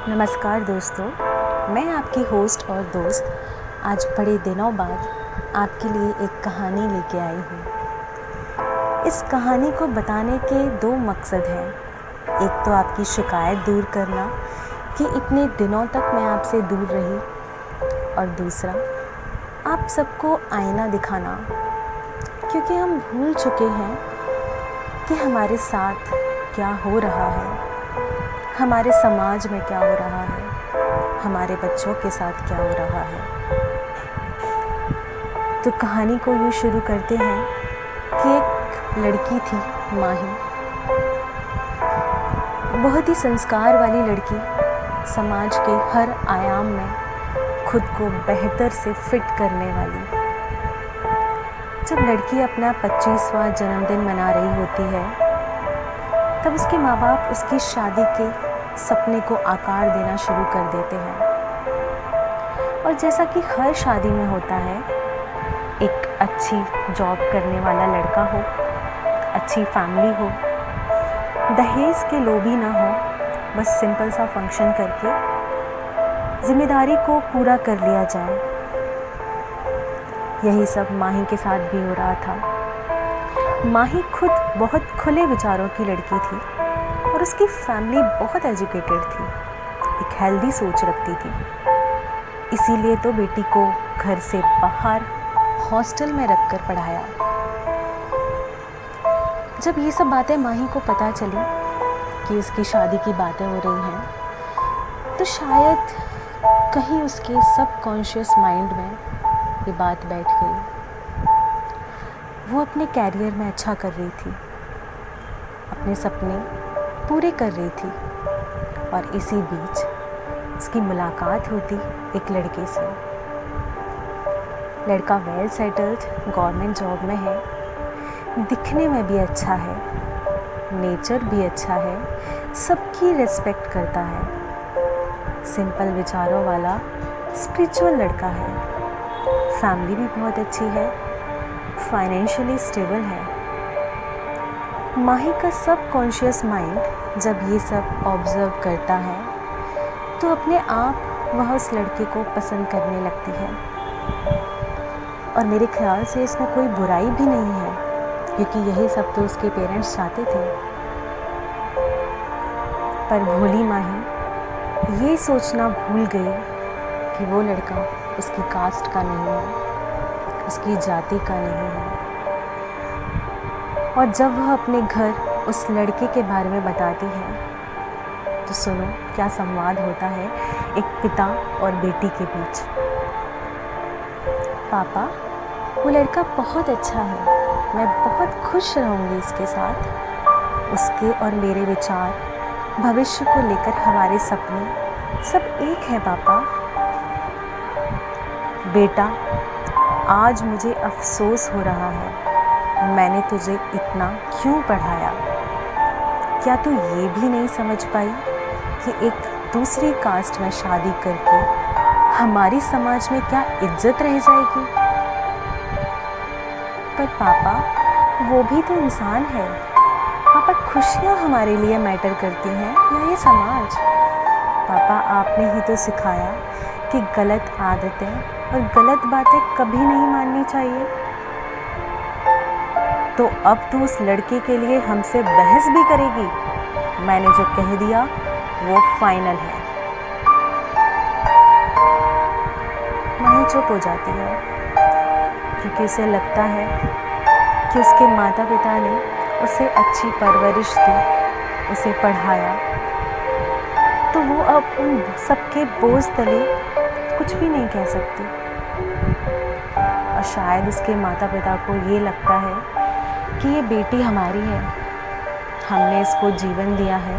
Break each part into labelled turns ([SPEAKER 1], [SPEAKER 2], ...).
[SPEAKER 1] नमस्कार दोस्तों, मैं आपकी होस्ट और दोस्त आज बड़े दिनों बाद आपके लिए एक कहानी लेके आई हूँ। इस कहानी को बताने के दो मकसद हैं। एक तो आपकी शिकायत दूर करना कि इतने दिनों तक मैं आपसे दूर रही, और दूसरा आप सबको आईना दिखाना, क्योंकि हम भूल चुके हैं कि हमारे साथ क्या हो रहा है, हमारे समाज में क्या हो रहा है, हमारे बच्चों के साथ क्या हो रहा है। तो कहानी को यूँ शुरू करते हैं कि एक लड़की थी, माही। बहुत ही संस्कार वाली लड़की, समाज के हर आयाम में खुद को बेहतर से फिट करने वाली। जब लड़की अपना 25वां जन्मदिन मना रही होती है, तब उसके माँ बाप उसकी शादी के सपने को आकार देना शुरू कर देते हैं। और जैसा कि हर शादी में होता है, एक अच्छी जॉब करने वाला लड़का हो, अच्छी फैमिली हो, दहेज के लोभी ना हो, बस सिंपल सा फंक्शन करके जिम्मेदारी को पूरा कर लिया जाए। यही सब माही के साथ भी हो रहा था। माही खुद बहुत खुले विचारों की लड़की थी और उसकी फैमिली बहुत एजुकेटेड थी, एक हेल्दी सोच रखती थी। इसीलिए तो बेटी को घर से बाहर हॉस्टल में रखकर पढ़ाया। जब ये सब बातें माही को पता चली कि उसकी शादी की बातें हो रही हैं, तो शायद कहीं उसके सबकॉन्शियस माइंड में ये बात बैठ गई। वो अपने कैरियर में अच्छा कर रही थी, अपने सपने पूरे कर रही थी, और इसी बीच उसकी मुलाकात होती एक लड़के से। लड़का वेल सेटल्ड गवर्नमेंट जॉब में है, दिखने में भी अच्छा है, नेचर भी अच्छा है, सबकी रिस्पेक्ट करता है, सिंपल विचारों वाला स्पिरिचुअल लड़का है, फैमिली भी बहुत अच्छी है, फाइनेंशियली स्टेबल है। माही का सबकॉन्शियस माइंड जब ये सब ऑब्जर्व करता है, तो अपने आप वह उस लड़के को पसंद करने लगती है। और मेरे ख्याल से इसमें कोई बुराई भी नहीं है, क्योंकि यही सब तो उसके पेरेंट्स चाहते थे। पर भोली माही ये सोचना भूल गई कि वो लड़का उसकी कास्ट का नहीं है, उसकी जाति का नहीं है। और जब वह अपने घर उस लड़के के बारे में बताती है, तो सुनो क्या संवाद होता है एक पिता और बेटी के बीच। पापा, वो लड़का बहुत अच्छा है, मैं बहुत खुश रहूँगी इसके साथ। उसके और मेरे विचार, भविष्य को लेकर हमारे सपने सब एक है पापा। बेटा, आज मुझे अफसोस हो रहा है, मैंने तुझे इतना क्यों पढ़ाया। क्या तू ये भी नहीं समझ पाई कि एक दूसरी कास्ट में शादी करके हमारी समाज में क्या इज्जत रह जाएगी। पर पापा, वो भी तो इंसान है। पापा, खुशियाँ हमारे लिए मैटर करती हैं या ये समाज। पापा, आपने ही तो सिखाया कि गलत आदतें और गलत बातें कभी नहीं माननी चाहिए। तो अब तू उस लड़के के लिए हमसे बहस भी करेगी। मैंने जो कह दिया वो फाइनल है। माही चुप हो जाती है, क्योंकि उसे लगता है कि उसके माता पिता ने उसे अच्छी परवरिश दी, उसे पढ़ाया, तो वो अब उन सबके बोझ तले कुछ भी नहीं कह सकती। और शायद उसके माता पिता को ये लगता है कि ये बेटी हमारी है, हमने इसको जीवन दिया है,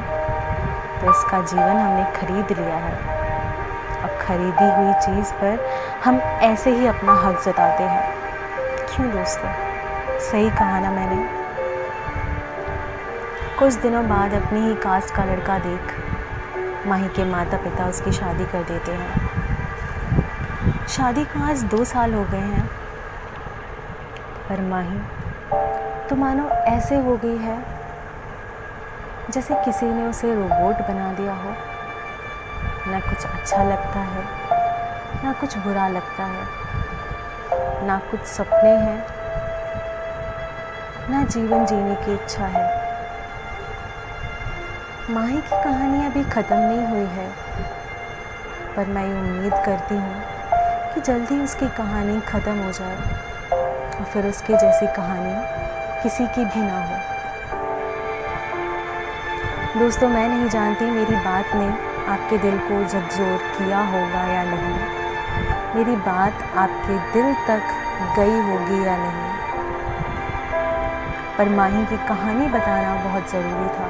[SPEAKER 1] तो इसका जीवन हमने खरीद लिया है। और खरीदी हुई चीज़ पर हम ऐसे ही अपना हक जताते हैं। क्यों दोस्तों, सही कहा ना मैंने। कुछ दिनों बाद अपनी ही कास्ट का लड़का देख माही के माता पिता उसकी शादी कर देते हैं। शादी को आज 2 साल हो गए हैं, पर माही तो मानो ऐसे हो गई है जैसे किसी ने उसे रोबोट बना दिया हो। ना कुछ अच्छा लगता है, ना कुछ बुरा लगता है, ना कुछ सपने हैं, ना जीवन जीने की इच्छा है। माही की कहानी अभी ख़त्म नहीं हुई है, पर मैं उम्मीद करती हूँ कि जल्दी उसकी कहानी ख़त्म हो जाए और फिर उसके जैसी कहानी किसी की भी ना हो। दोस्तों, मैं नहीं जानती मेरी बात ने आपके दिल को झकझोर किया होगा या नहीं, मेरी बात आपके दिल तक गई होगी या नहीं, पर माही की कहानी बताना बहुत ज़रूरी था।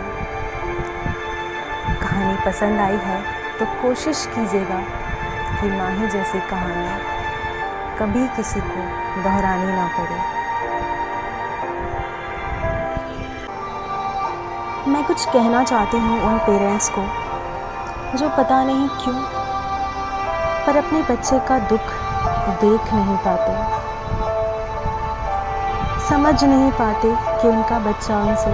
[SPEAKER 1] कहानी पसंद आई है तो कोशिश कीजिएगा कि माही जैसी कहानी कभी किसी को दोहरानी ना पड़े। मैं कुछ कहना चाहती हूँ उन पेरेंट्स को जो पता नहीं क्यों पर अपने बच्चे का दुख देख नहीं पाते, समझ नहीं पाते कि उनका बच्चा उनसे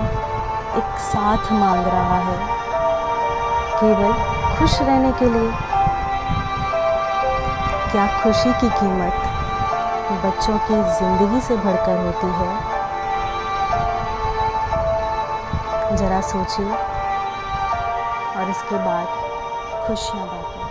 [SPEAKER 1] एक साथ मांग रहा है केवल खुश रहने के लिए। क्या खुशी की कीमत बच्चों की ज़िंदगी से बढ़कर होती है? ज़रा सोचिए और इसके बाद खुशियाँ बांटें।